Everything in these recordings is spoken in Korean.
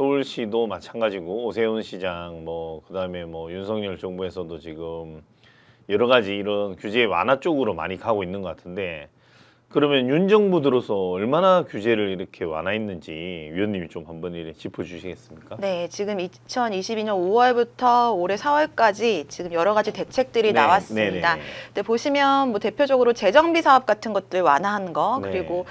서울시도 마찬가지고 오세훈 시장 뭐 그다음에 뭐 윤석열 정부에서도 지금 여러 가지 이런 규제 완화 쪽으로 많이 가고 있는 것 같은데 그러면 윤 정부 들어서 얼마나 규제를 이렇게 완화했는지 위원님이 좀 한번 이렇게 짚어주시겠습니까? 네, 지금 2022년 5월부터 올해 4월까지 지금 여러 가지 대책들이 네, 나왔습니다. 네네네. 근데 보시면 뭐 대표적으로 재정비 사업 같은 것들 완화한 거, 네. 그리고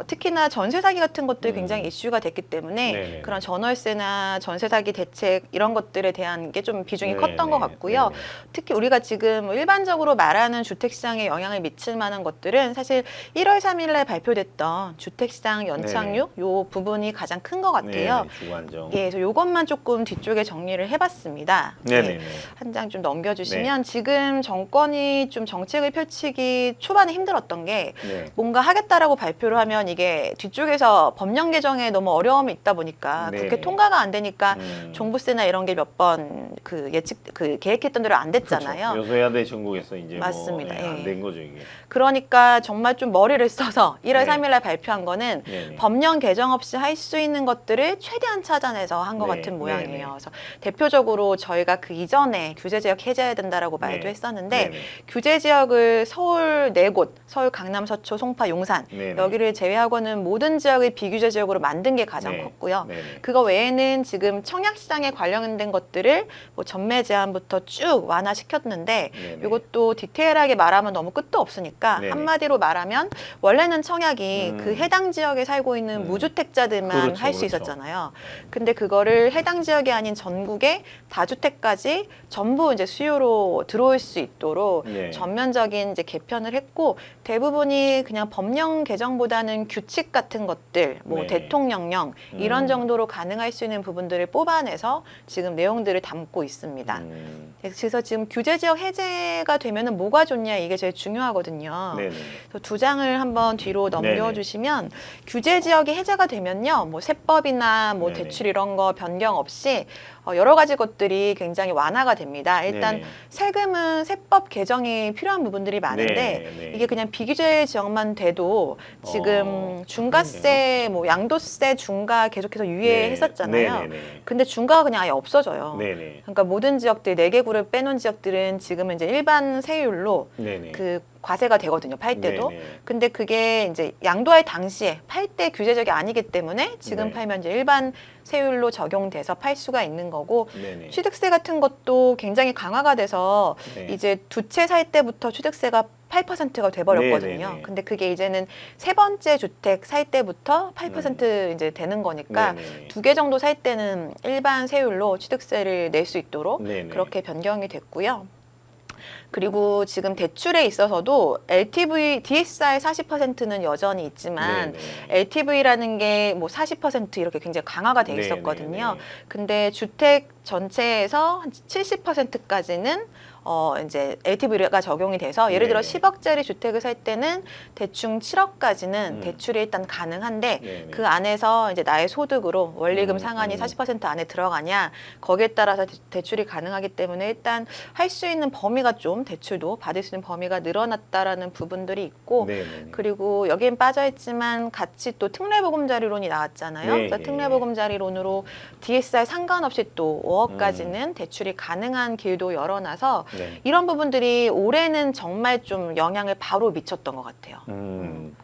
특히나 전세 사기 같은 것들 굉장히 이슈가 됐기 때문에 네네. 그런 전월세나 전세 사기 대책 이런 것들에 대한 게 좀 비중이 네, 컸던 것 네, 같고요. 네, 네. 특히 우리가 지금 일반적으로 말하는 주택시장에 영향을 미칠 만한 것들은 사실 1월 3일에 발표됐던 주택시장 연착륙 요 부분이 가장 큰 것 같아요. 네네, 주관정. 예, 그래서 요것만 조금 뒤쪽에 정리를 해봤습니다. 네네네. 한 장 좀 넘겨주시면 지금 정권이 좀 정책을 펼치기 초반에 힘들었던 게 네. 뭔가 하겠다라고 발표를 하면 이게 뒤쪽에서 법령 개정에 너무 어려움이 있다 보니까 네네. 국회 통과가 안 되니까 음. 종부세나 이런 게 몇 번 그 계획했던 대로 안 됐잖아요. 그렇죠. 여소야대 전국에서 이제 맞습니다. 뭐 예. 안 된 거죠 이게. 그러니까 정말 좀 머리를 써서 1월 네. 3일 날 발표한 거는 네네. 법령 개정 없이 할 수 있는 것들을 최대한 찾아내서 한 것 네, 같은 네네. 모양이에요. 그래서 대표적으로 저희가 그 이전에 규제 지역 해제해야 된다라고 말도 네. 했었는데 네네. 규제 지역을 서울 4곳, 서울 강남, 서초, 송파, 용산 네네. 여기를 제외하고는 모든 지역을 비규제 지역으로 만든 게 가장 네. 컸고요. 네네. 그거 외에는 지금 청약시장에 관련된 것들을 뭐 전매 제한부터 쭉 완화시켰는데 네네. 이것도 디테일하게 말하면 너무 끝도 없으니까 네네. 한마디로 말하면 원래는 청약이 그 음. 해당 지역에 살고 있는 무주택자들만 그렇죠, 할 수 그렇죠. 있었잖아요. 근데 그거를 해당 지역이 아닌 전국의 다주택까지 전부 이제 수요로 들어올 수 있도록 네. 전면적인 이제 개편을 했고 대부분이 그냥 법령 개정보다는 규칙 같은 것들, 뭐 네. 대통령령 이런 음. 정도로 가능할 수 있는 부분들을 뽑아내서 지금 내용들을 담고 있습니다. 그래서 지금 규제 지역 해제가 되면은 뭐가 좋냐 이게 제일 중요하거든요. 네네. 그래서 두 장을 한번 뒤로 네네. 넘겨주시면 규제 지역이 해제가 되면요, 뭐 세법이나 뭐 네네. 대출 이런 거 변경 없이 여러 가지 것들이 굉장히 완화가 됩니다. 일단 네네. 세금은 세법 개정이 필요한 부분들이 많은데 네네. 이게 그냥 비규제 지역만 돼도 지금 중과세, 뭐 양도세 중과 계속해서 유예했었잖아요. 네네네. 근데 중과가 그냥 아예 없어져요. 네네. 그러니까 모든 지역들 4개구를 빼놓은 지역들은 지금은 이제 일반 세율로 네네. 그 과세가 되거든요. 팔 때도. 네네. 근데 그게 이제 양도할 당시에 팔 때 규제적이 아니기 때문에 지금 네. 팔면 이제 일반 세율로 적용돼서 팔 수가 있는 거고 네네. 취득세 같은 것도 굉장히 강화가 돼서 네. 이제 두 채 살 때부터 취득세가 8%가 돼버렸거든요. 네네네. 근데 그게 이제는 세 번째 주택 살 때부터 8% 이제 되는 거니까 네네네. 2개 정도 살 때는 일반 세율로 취득세를 낼 수 있도록 네네. 그렇게 변경이 됐고요. 그리고 지금 대출에 있어서도 LTV, DSR 40%는 여전히 있지만 네네. LTV라는 게 뭐 40% 이렇게 굉장히 강화가 돼 네네네. 있었거든요. 근데 주택 전체에서 한 70%까지는 이제 LTV가 적용이 돼서 예를 들어 네네. 10억짜리 주택을 살 때는 대충 7억까지는 음. 대출이 일단 가능한데 네네. 그 안에서 이제 나의 소득으로 원리금 상한이 40% 안에 들어가냐 거기에 따라서 대출이 가능하기 때문에 일단 할 수 있는 범위가 좀 대출도 받을 수 있는 범위가 늘어났다라는 부분들이 있고 네네네. 그리고 여기엔 빠져있지만 같이 또 특례보금자리론이 나왔잖아요. 네, 그래서 예, 특례보금자리론으로 DSR 상관없이 또 5억까지는 대출이 가능한 길도 열어놔서 네. 이런 부분들이 올해는 정말 좀 영향을 바로 미쳤던 것 같아요.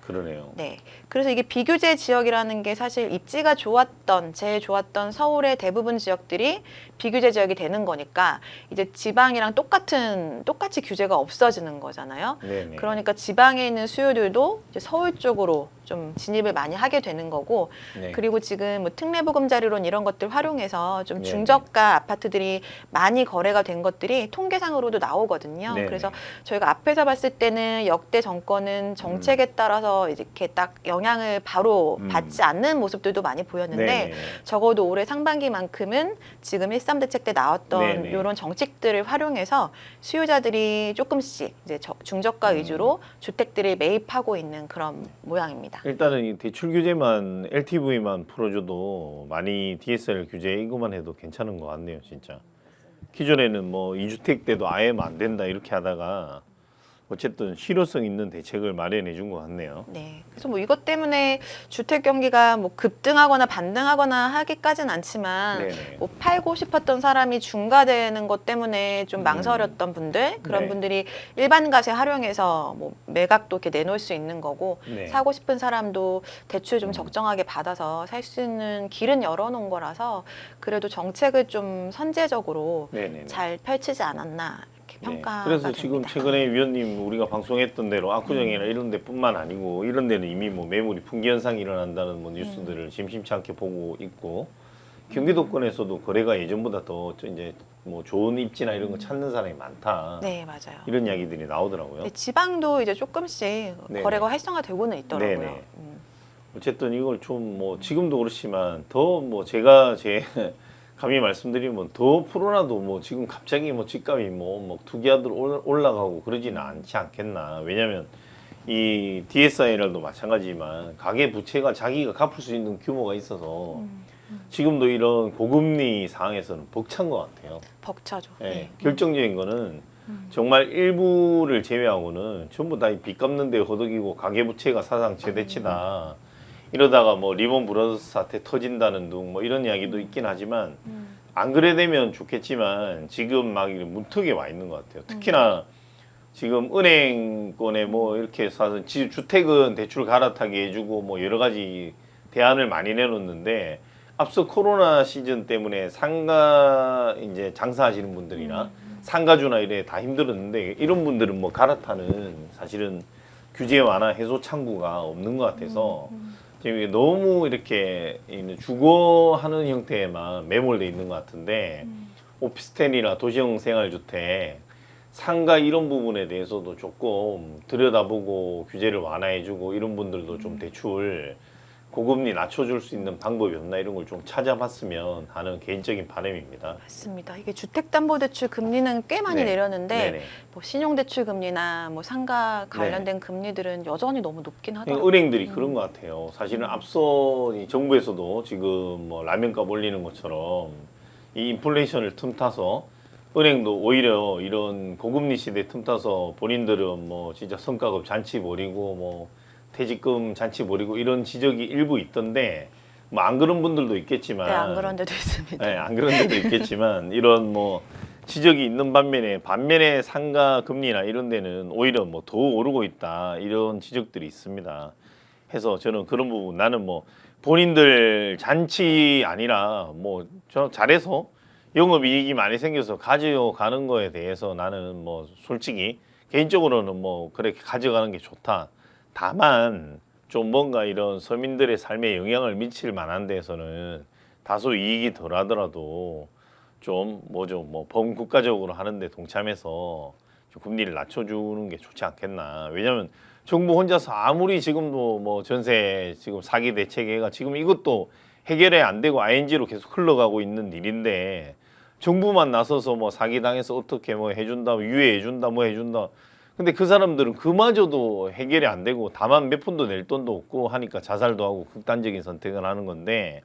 그러네요. 네. 그래서 이게 비규제 지역이라는 게 사실 입지가 좋았던, 제일 좋았던 서울의 대부분 지역들이 비규제 지역이 되는 거니까 이제 지방이랑 똑같이 규제가 없어지는 거잖아요. 네네. 그러니까 지방에 있는 수요들도 이제 서울 쪽으로 좀 진입을 많이 하게 되는 거고 네. 그리고 지금 뭐 특례보금자리론 이런 것들 활용해서 좀 네네. 중저가 아파트들이 많이 거래가 된 것들이 통계상으로도 나오거든요. 네네. 그래서 저희가 앞에서 봤을 때는 역대 정권은 정책에 따라서 이렇게 딱 영향을 바로 받지 않는 모습들도 많이 보였는데 네네. 적어도 올해 상반기만큼은 지금 13대책 때 나왔던 네네. 이런 정책들을 활용해서 수요자들이 조금씩 이제 중저가 위주로 주택들을 매입하고 있는 그런 모양입니다. 일단은 이 대출 규제만 LTV만 풀어줘도 많이 DSR 규제 이거만 해도 괜찮은 것 같네요, 진짜. 기존에는 뭐 2주택 때도 아예 안 된다 이렇게 하다가 어쨌든 실효성 있는 대책을 마련해 준 것 같네요. 네. 그래서 뭐 이것 때문에 주택 경기가 뭐 급등하거나 반등하거나 하기까지는 않지만 네네. 뭐 팔고 싶었던 사람이 중과되는 것 때문에 좀 망설였던 분들 그런 네. 분들이 일반 가세 활용해서 뭐 매각도 이렇게 내놓을 수 있는 거고 네. 사고 싶은 사람도 대출 좀 적정하게 받아서 살 수 있는 길은 열어놓은 거라서 그래도 정책을 좀 선제적으로 네네네. 잘 펼치지 않았나 이렇게 네. 평가가 그래서 됩니다. 지금 최근에 위원님 우리가 방송했던 대로 압구정이나 이런 데뿐만 아니고 이런 데는 이미 뭐 매물이 분기 현상이 일어난다는 뭐 뉴스들을 심심치 않게 보고 있고 경기도권에서도 거래가 예전보다 더 이제 뭐 좋은 입지나 이런 거 찾는 사람이 많다. 네, 맞아요. 이런 이야기들이 나오더라고요. 네, 지방도 이제 조금씩 네네. 거래가 활성화되고는 있더라고요. 네네. 어쨌든 이걸 좀 뭐 지금도 그렇지만 더 뭐 제가 제 감히 말씀드리면 더 풀어놔도 뭐 지금 갑자기 뭐 집값이 뭐 투기하도록 올라가고 그러지는 않지 않겠나. 왜냐면 이 DSIR도 마찬가지지만 가계 부채가 자기가 갚을 수 있는 규모가 있어서 지금도 이런 고금리 상황에서는 벅찬 것 같아요. 벅차죠. 예, 네. 결정적인 거는 정말 일부를 제외하고는 전부 다 빚 갚는 데 허덕이고 가계부채가 사상 최대치다. 이러다가 뭐 리먼 브라더스 사태 터진다는 둥 뭐 이런 이야기도 있긴 하지만 안 그래 되면 좋겠지만 지금 막 문턱에 와 있는 것 같아요. 특히나 지금 은행권에 뭐 이렇게 사서 주택은 대출 갈아타게 해주고 뭐 여러 가지 대안을 많이 내놓는데 앞서 코로나 시즌 때문에 상가 이제 장사하시는 분들이나 상가주나 이래 다 힘들었는데 이런 분들은 뭐 갈아타는 사실은 규제 완화 해소 창구가 없는 것 같아서 지금 이게 너무 이렇게 주거하는 형태에만 매몰돼 있는 것 같은데 오피스텔이나 도시형 생활주택 상가 이런 부분에 대해서도 조금 들여다보고 규제를 완화해주고 이런 분들도 좀 대출 고금리 낮춰줄 수 있는 방법이 없나 이런 걸 좀 찾아봤으면 하는 개인적인 바람입니다. 맞습니다. 이게 주택담보대출 금리는 꽤 많이 네. 내렸는데 네네. 뭐 신용대출 금리나 뭐 상가 관련된 금리들은 여전히 너무 높긴 하더라고요. 은행들이 그런 것 같아요. 사실은 앞서 이 정부에서도 지금 뭐 라면값 올리는 것처럼 이 인플레이션을 틈타서 은행도 오히려 이런 고금리 시대 틈타서 본인들은 뭐 진짜 성과급 잔치 벌이고 뭐 퇴직금 잔치 벌이고 이런 지적이 일부 있던데 뭐 안 그런 분들도 있겠지만 네, 안 그런 데도 있습니다. 네, 안 그런 데도 있겠지만 이런 뭐 지적이 있는 반면에 상가 금리나 이런 데는 오히려 뭐 더 오르고 있다 이런 지적들이 있습니다. 해서 저는 그런 부분 나는 뭐 본인들 잔치 아니라 뭐 저 잘해서 영업이익이 많이 생겨서 가져가는 거에 대해서 나는 뭐 솔직히 개인적으로는 뭐 그렇게 가져가는 게 좋다. 다만 좀 뭔가 이런 서민들의 삶에 영향을 미칠 만한 데에서는 다소 이익이 덜하더라도 좀 뭐죠 뭐 범국가적으로 하는데 동참해서 좀 금리를 낮춰주는 게 좋지 않겠나. 왜냐하면 정부 혼자서 아무리 지금도 뭐 전세 지금 사기 대책회가 지금 이것도 해결이 안 되고 ING로 계속 흘러가고 있는 일인데 정부만 나서서 뭐 사기 당해서 어떻게 뭐 해준다 유예해준다 뭐 해준다. 근데 그 사람들은 그마저도 해결이 안 되고 다만 몇 푼도 낼 돈도 없고 하니까 자살도 하고 극단적인 선택을 하는 건데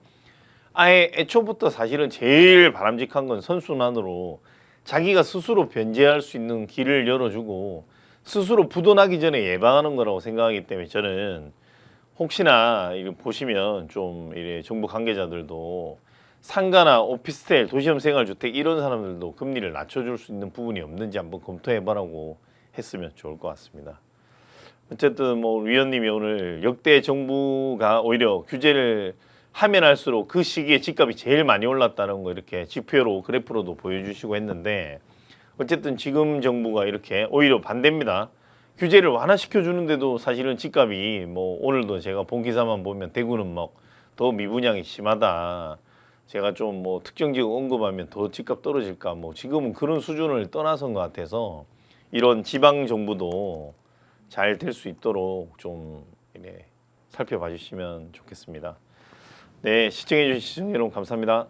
아예 애초부터 사실은 제일 바람직한 건 선순환으로 자기가 스스로 변제할 수 있는 길을 열어주고 스스로 부도나기 전에 예방하는 거라고 생각하기 때문에 저는 혹시나 이거 보시면 좀 이래 정부 관계자들도 상가나 오피스텔, 도시형 생활주택 이런 사람들도 금리를 낮춰줄 수 있는 부분이 없는지 한번 검토해보라고 했으면 좋을 것 같습니다. 어쨌든 뭐 위원님이 오늘 역대 정부가 오히려 규제를 하면 할수록 그 시기에 집값이 제일 많이 올랐다는 거 이렇게 지표로 그래프로도 보여주시고 했는데 어쨌든 지금 정부가 이렇게 오히려 반대입니다. 규제를 완화시켜 주는데도 사실은 집값이 뭐 오늘도 제가 본 기사만 보면 대구는 막 더 미분양이 심하다. 제가 좀 뭐 특정 지역 언급하면 더 집값 떨어질까 뭐 지금은 그런 수준을 떠나선 것 같아서 이런 지방 정부도 잘 될 수 있도록 좀 이래 살펴봐 주시면 좋겠습니다. 네, 시청해 주신 시청 여러분 감사합니다.